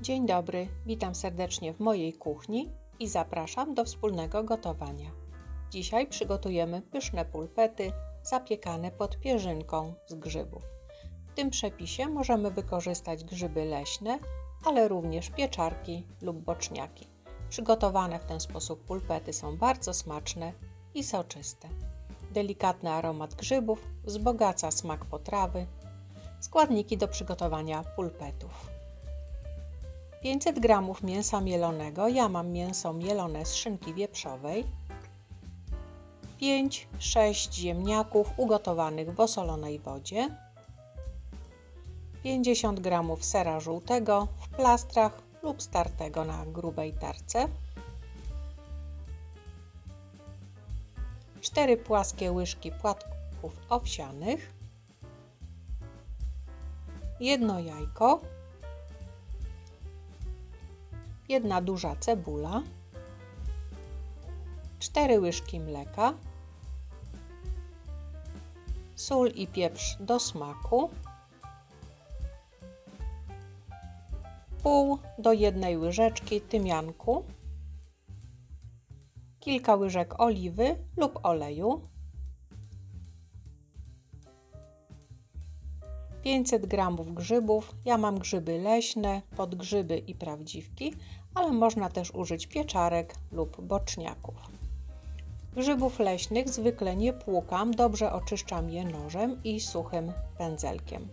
Dzień dobry, witam serdecznie w mojej kuchni i zapraszam do wspólnego gotowania. Dzisiaj przygotujemy pyszne pulpety zapiekane pod pierzynką z grzybów. W tym przepisie możemy wykorzystać grzyby leśne, ale również pieczarki lub boczniaki. Przygotowane w ten sposób pulpety są bardzo smaczne i soczyste. Delikatny aromat grzybów wzbogaca smak potrawy. Składniki do przygotowania pulpetów. 500 g mięsa mielonego, ja mam mięso mielone z szynki wieprzowej, 5-6 ziemniaków ugotowanych w osolonej wodzie, 50 g sera żółtego w plastrach lub startego na grubej tarce, 4 płaskie łyżki płatków owsianych, 1 jajko, 1 duża cebula, 4 łyżki mleka, sól i pieprz do smaku, pół do 1 łyżeczki tymianku, kilka łyżek oliwy lub oleju, 500 g grzybów, ja mam grzyby leśne, podgrzyby i prawdziwki, ale można też użyć pieczarek lub boczniaków. Grzybów leśnych zwykle nie płukam, dobrze oczyszczam je nożem i suchym pędzelkiem.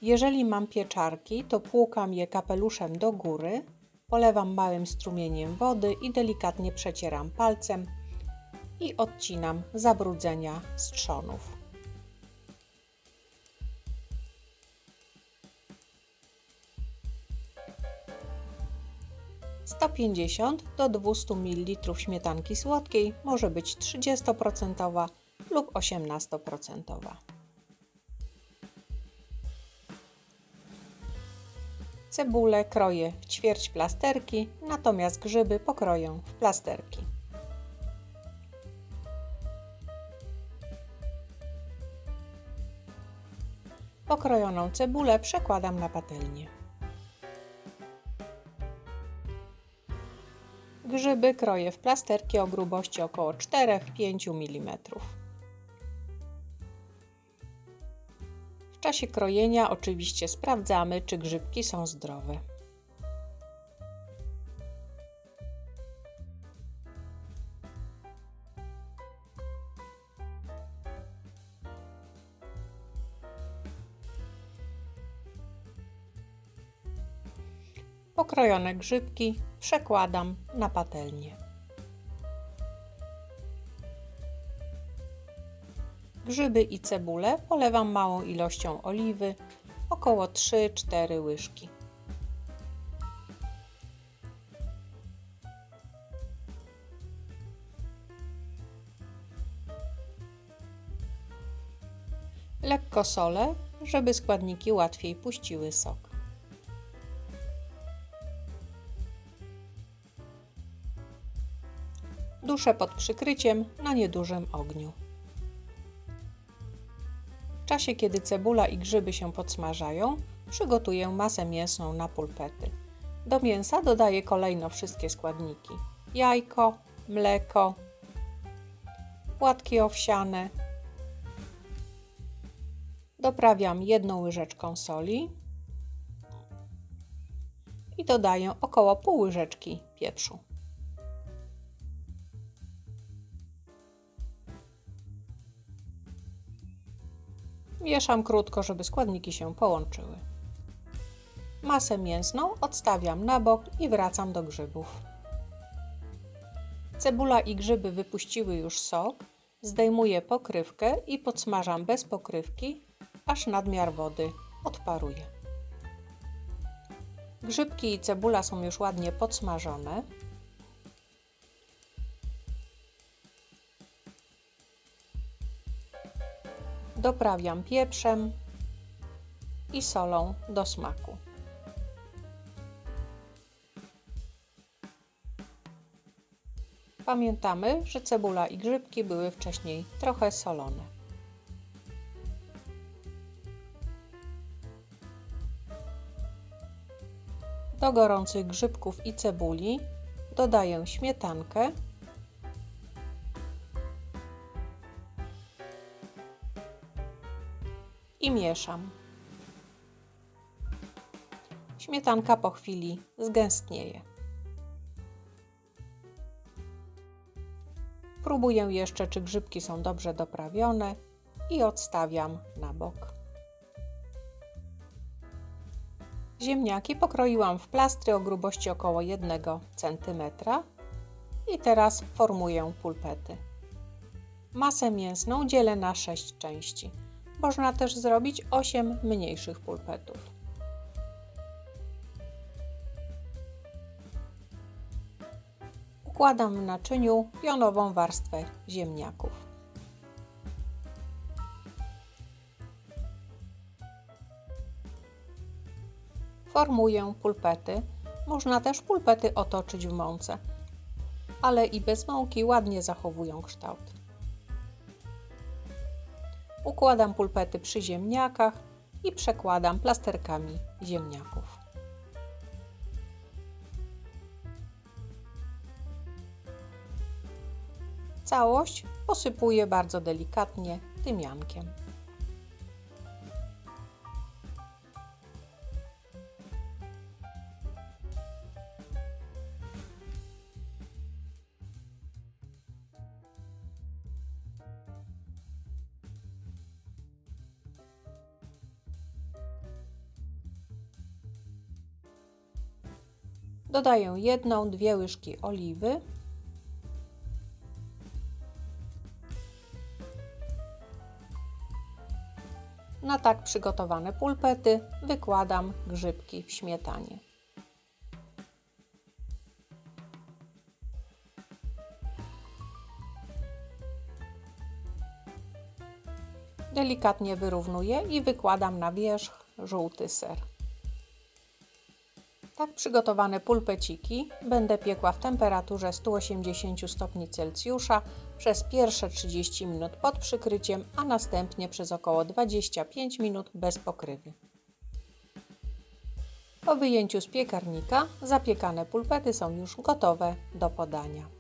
Jeżeli mam pieczarki, to płukam je kapeluszem do góry, polewam małym strumieniem wody i delikatnie przecieram palcem i odcinam zabrudzenia z trzonów. 150 do 200 ml śmietanki słodkiej, może być 30% lub 18%. Cebulę kroję w ćwierć plasterki, natomiast grzyby pokroję w plasterki. Pokrojoną cebulę przekładam na patelnię. Grzyby kroję w plasterki o grubości około 4-5 mm. W czasie krojenia oczywiście sprawdzamy, czy grzybki są zdrowe. Pokrojone grzybki przekładam na patelnię. Grzyby i cebulę polewam małą ilością oliwy, około 3-4 łyżki. Lekko solę, żeby składniki łatwiej puściły sok. Duszę pod przykryciem na niedużym ogniu. W czasie, kiedy cebula i grzyby się podsmażają, przygotuję masę mięsną na pulpety. Do mięsa dodaję kolejno wszystkie składniki: jajko, mleko, płatki owsiane. Doprawiam 1 łyżeczką soli i dodaję około pół łyżeczki pieprzu. Mieszam krótko, żeby składniki się połączyły. Masę mięsną odstawiam na bok i wracam do grzybów. Cebula i grzyby wypuściły już sok, zdejmuję pokrywkę i podsmażam bez pokrywki, aż nadmiar wody odparuje. Grzybki i cebula są już ładnie podsmażone. Doprawiam pieprzem i solą do smaku. Pamiętamy, że cebula i grzybki były wcześniej trochę solone. Do gorących grzybków i cebuli dodaję śmietankę i mieszam. Śmietanka po chwili zgęstnieje. Próbuję jeszcze, czy grzybki są dobrze doprawione i odstawiam na bok. Ziemniaki pokroiłam w plastry o grubości około 1 cm i teraz formuję pulpety. Masę mięsną dzielę na 6 części. Można też zrobić 8 mniejszych pulpetów. Układam w naczyniu pionową warstwę ziemniaków. Formuję pulpety. Można też pulpety otoczyć w mące, ale i bez mąki ładnie zachowują kształt. Układam pulpety przy ziemniakach i przekładam plasterkami ziemniaków. Całość posypuję bardzo delikatnie tymiankiem. Dodaję 1–2 łyżki oliwy. Na tak przygotowane pulpety wykładam grzybki w śmietanie. Delikatnie wyrównuję i wykładam na wierzch żółty ser. Tak przygotowane pulpeciki będę piekła w temperaturze 180 stopni Celsjusza przez pierwsze 30 minut pod przykryciem, a następnie przez około 25 minut bez pokrywy. Po wyjęciu z piekarnika zapiekane pulpety są już gotowe do podania.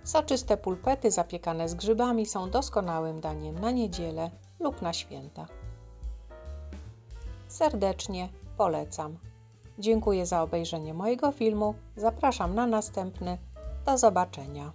Soczyste pulpety zapiekane z grzybami są doskonałym daniem na niedzielę lub na święta. Serdecznie polecam. Dziękuję za obejrzenie mojego filmu. Zapraszam na następny. Do zobaczenia.